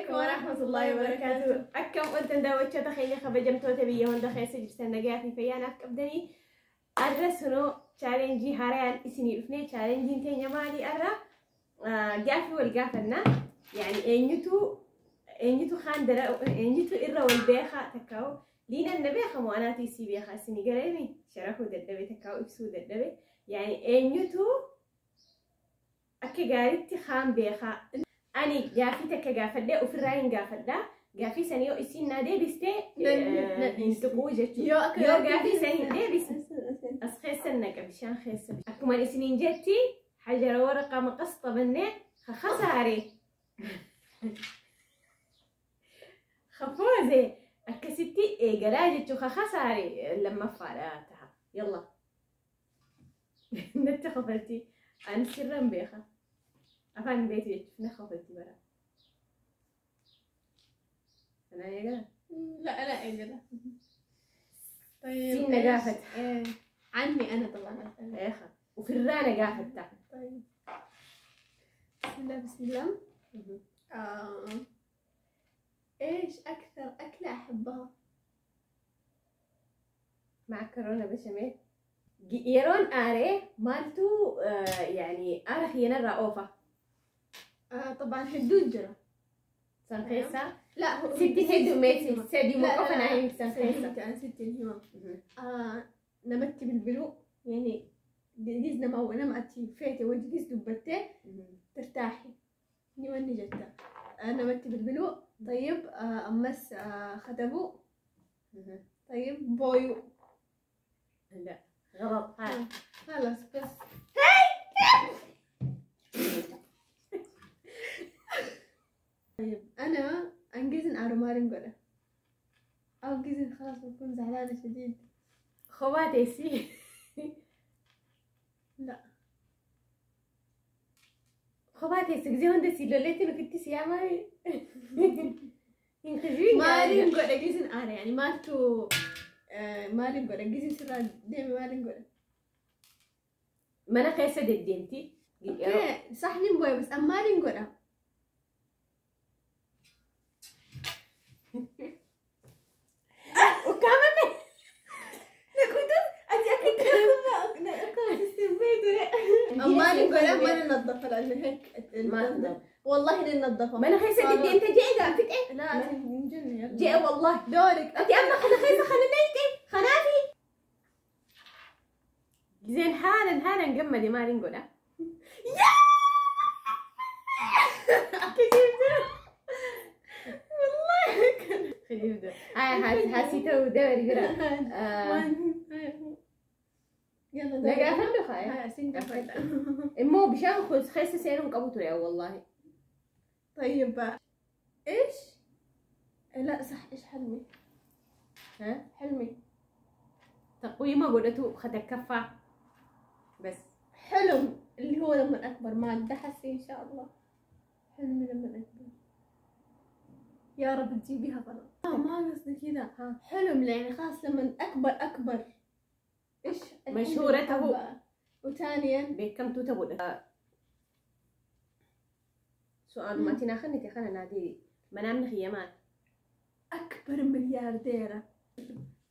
عليكم ورحمة الله وبركاته. أكم قلت نداوتشو تخيلي خبجمتو تبيه هون دخيل سجل نجاتي فيانا أبدني أدرسونو تشالنجي هاريان إسني إفني تشالنجي تاني مالي أرى جافي والجافنا يعني إنيتو خاندرة إنيتو إرى والبيخة تكاو لينا النبيخة وأنا تيسي بيخة سني قريبي شرفوا ددبي تكاو إبسو ددبي يعني إنيتو أكي قارتي خام بيخة أني جافي تكا جافدا وفي الراين جافدا جافي سنيو إسين نادي بستي نتقو جتو يو جافي سني دي بس أسخيس النك بشان خيس أكمل إسنين جتي حجر ورقة مقسطة بالنت خساري خفوزي أكستي جلاجتو خساري لما فعلتها يلا نتخفلتي أنا سرا بيخا أفهم بيتي نخفلتي برا أنا يا جلا لا يا جلا طيب سين نجافت عني أنا طبعا يا أخي وفي الرا نجافت تحت طيب بسم الله إيش أكثر أكلة أحبها؟ معكرونة بشاميل يرون آري مالتو يعني أرخ ينرى أوفا طبعا حدود جرا سانخيسا لا هو ستي هيدو ميتي سيدي موقفة نايم سانخيسا أنا ستي هما نمتي بالبلو يعني جيزنا ما ونم أتي فيتي وجيز دبتة ترتاحي نيواني جدا نمتي بالبلو طيب أمس خدبو طيب بويو لا غلط خلاص بس طيب أنا أنجزن أرومارين قولا أو جزن خلاص بكون زعلانة شديد خواتي سي لا خواتي سكزي هندسي لوليتي بكتي سياماي ينخجين مارين قولا جزن أنا يعني مالتو مارين قولا جزن سرا ديمي مارين قولا ما أنا خيسة دينتي صح نبوي بس أمارين قولا وكمان نكوتو أتأكد أمارين قولا ما ننظف لأنه هيك ما والله ننظفها ما أنا خيسة دي أنت جاي قاعد إيه لا من جنة جاي والله دورك أنت أما خنا خيسة خنا خنافي زين حالا نجمدي ما نقولها يا والله خلينا هاي حسيته دوري قرا يلا نجا فندق هاي سنجا مو بشان خذ خيسة سيرون قبوتو يا والله طيب ايش لا صح ايش حلمي ها حلمي تقويمه قلتو خدك كفة بس حلم اللي هو لما أكبر ما دحسي إن شاء الله حلمي لما أكبر يا رب تجيبيها غلط ما قصدي كذا حلم يعني خاص لما أكبر إيش مشهورته وثانيا بكم تتبود سؤال ما تناخني تخنا نادي منام خيامات أكبر مليارديرة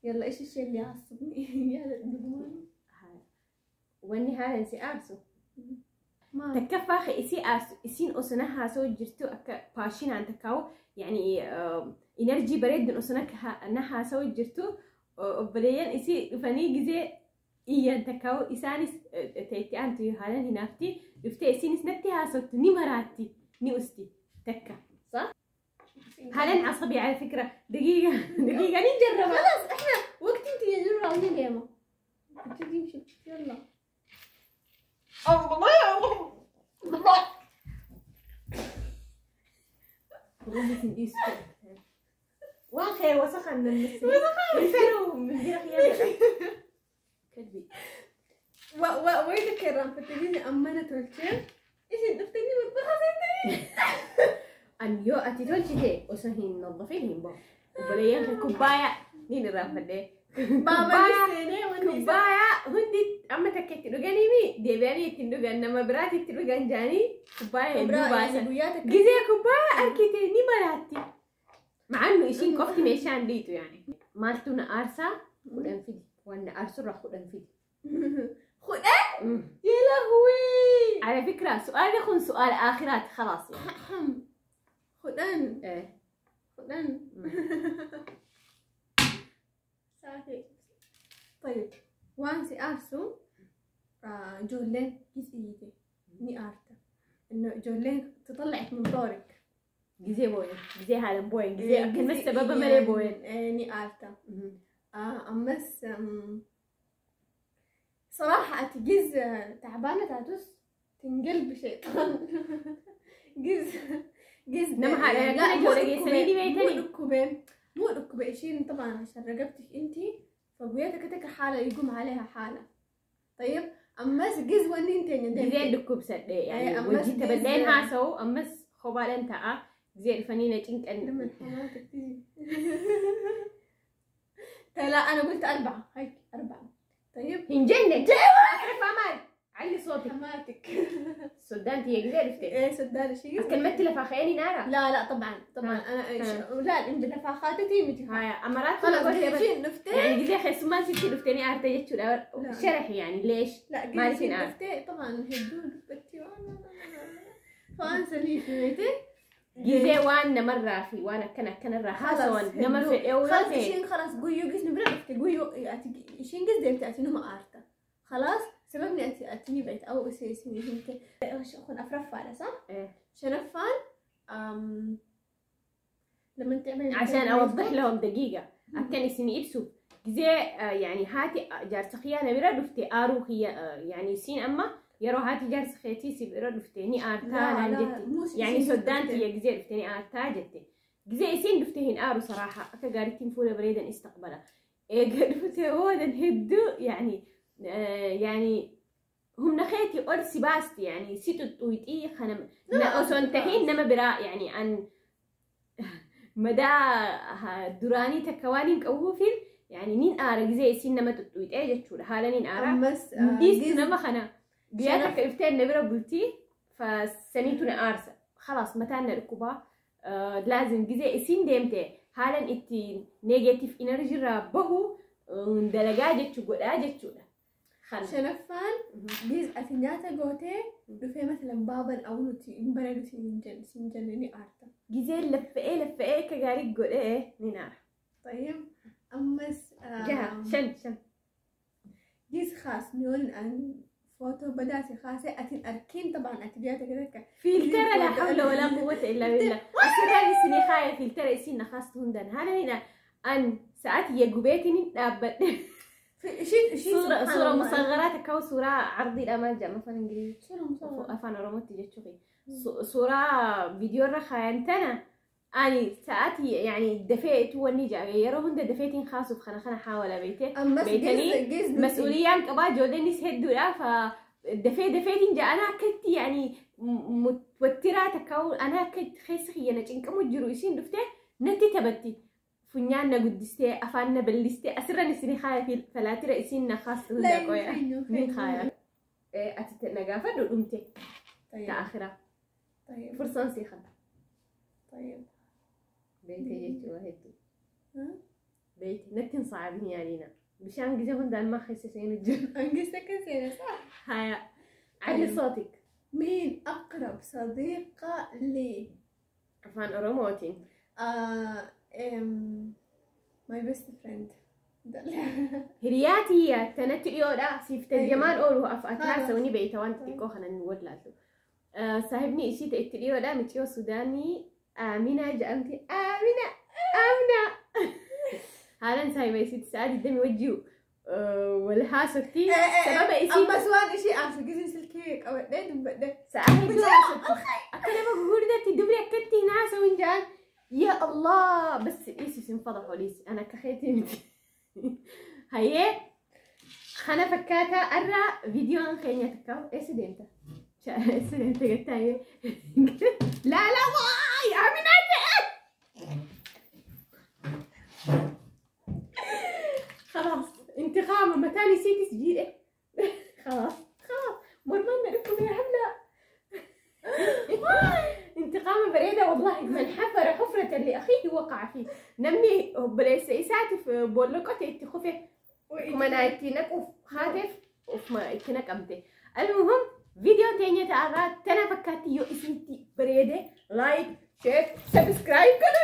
يلا إيش الشيء اللي يعصبني يا للدموع واني هذا انسي ارسو تكفى خي اسي ارسو اسين اسنها سو جرتو اك باشين عن تكاو يعني انرجي بريد من اسنك انها سو جرتو وبليان اسي فني جزي ايان تكاو اساني تيتي انتي هالن هنافتي دفتي اسين سنتي سوت ني مراتي ني استي تكا صح هالن عصبي على فكره دقيقه نجرب خلاص احنا وقت انت نجرب عاوزين يا ماما تمشي يلا واخي وسخن من المسي وسخن من دي خيابة كذبي وين كرام فتجيني أمانة والشيف إيش دفتني مطبخة زي أن يو أتيتولشي هي وسهين نظفينهم بو وبليان كوبايا نين الرافدة كوبايا هندي أما تكتي لوجاني مي ديبياني تندوجان نما براتي تندوجان جاني كوبايا براتي جزء كوبايا أركتي نمراتي مع إنه إشين كفتي ميشان ليتو يعني مالتونا أرسا خدن فيدي وأنا أرسل راح خدن فيدي خدن يا لهوي. على فكرة سؤال يكون سؤال آخرات خلاص يعني خدن إيه خدن ساكي. طيب وانسي أرسو جولين جزئيتي ني أرتا إنه جولين تطلعك من دورك جزء بوين جزء هذا بوين جزء كلمة سبب مري بوين ني أرتا أمس صراحة أتجز تعبانة تعتوس تنقلب شيطان جز نما حالا لا مو ركوبين مو ركوبين إشين طبعا عشان رقبتك انتي فقويتك تك حالة يقوم عليها حالة. طيب أمس جز ونين تاني جزء ركوب سد يعني وجهي تبدين هاسو أمس خبال انت جزء الفنينة جنك أن لما حماتك تيجي لا أنا قلت 4 هيك 4. طيب هنجنن أعرف أمان علي صوتك حماتك سودان تيجي عرفتي إيه سودان شيء كلمة لفاخيني نارا لا طبعا أنا لا إن لفاخاتي متي هاي أمارات خلاص جيشين نفتي يعني جزء خيس ما نسيت لفتني أعرف شرح يعني ليش لا جيشين نفتي طبعا هدول بتي فأنسى لي فهمتي جزء وانا مرة في وانا كان الراحة وان نمر في الأول خلاص إشين خلاص قويو جسني برا قويو إشين جس ديمتي أتينو ما أرتا خلاص سببني أتيني بيت أو اسمي هنتي وش أخون أفرفان صح؟ إيه شنفان لما تعمل عشان أوضح لهم دقيقة أكن سني إبسو جزء يعني هاتي جارس خيانة برا دفتي آرو هي يعني سين أما يرو هاتي جارس خيتي سبرا دفتيني آرتان جتي يعني سودانتي يا جزء دفتيني آرتا جتي جزء سين دفتهن آرو صراحة أكجارتين فولا بريدا استقبلا إيه دفتي هودا هدو يعني هم نخيتي أول سباستي يعني سيتو تويتي خنم أصنتهين نما براء يعني أن مدى دراني تكواني مكوفين يعني نين آرق زي سين نما تتويت إيه جتشو هالا نين آرق ديس نما خنا بياتك إفتين نبرا بلتي فسنيتنا آرسة خلاص متانا ركوبا لازم جزء سين ديمتي هالا إتي نيجاتيف إنرجي رابهو دلقا جتشو قولا جتشو شنفان جيز أتنياتا قوتي دفع مثلا بابا أو نوتي مبرد سنجنني آرتا جيزي لفئي كغاري قول إيه نينار. طيب أمس جها شن جيز خاص نيون أن فوتو بداسي خاصة أتن أركين طبعا أتبياتا كذا فلترة لا حول ولا قوة إلا بالله أسرع سني خاية فلترة سنة خاص هندن هذا هنا أن ساعات يجوبيتني دابت صورة مصغرات كاو صورة عرضي الأمان جاء مثلا إنجليزي صورة مصغرة أفان روموت تيجي تشوفي صورة فيديو رخاينتنا أنا ساعتي يعني دفيت وني جا غيره هند دفيتين خاصو خنا حاول بيتني مسؤوليان كبا جودني سهدوا لا فدفيتين جا أنا كنت يعني متوترة تكو أنا كنت خيسخي أنا كنت مجروسين دفته نتي تبتي فنيانا قدستي أفانا بلستي أسرع نسيني خايا في فلاتي رئيسين خاص هندا كويا مين خايا أتتنقافة دولمتي تأخرة طيب فرصة نسيخة طيب بيتي جيتي وهيتو بيتي نتن صعبين علينا بشان قجهن دان ما خيسسين الجو أنقصتك كثيرة صح هايا علي صوتك مين أقرب صديقة لي أفان أوروموتين my best friend هرياتي تنتي يودا سيفت الجمال أولو أفأتها سوني بيتا وانت تكو خنا نقول لازم صاحبني إشي تأتي يودا متيو سوداني آمنة جامتي آمنة هذا صاحبي يصير ساعات الدم يوجيو ولا سكتي سبب إشي أما سؤال إشي عارفة جزء سلكيك أو ده ده ساعات أكلم بقول ده تدبري أكلتي ناس وإنجان يا الله بس إيش انفضحوا ليش أنا كخيتي متي هاي خنا فكاتا أرى فيديو خيني تكاو إيش دينتا إيش دينتا قلتها لا واي عمينا خلاص انتقام متى نسيت تسجيل خلاص مرمنا لكم يا حملة انتقام بريدة والله والله من حفر حفرة لأخيه وقع فيه نمني بليس إساتي في بولقتي تخفي وما نايتينك وخاتف وما يتنك أمتي. المهم فيديو تاني تعرض تنا فكاتي يو اسمتي بريدة لايك شير سبسكرايب كده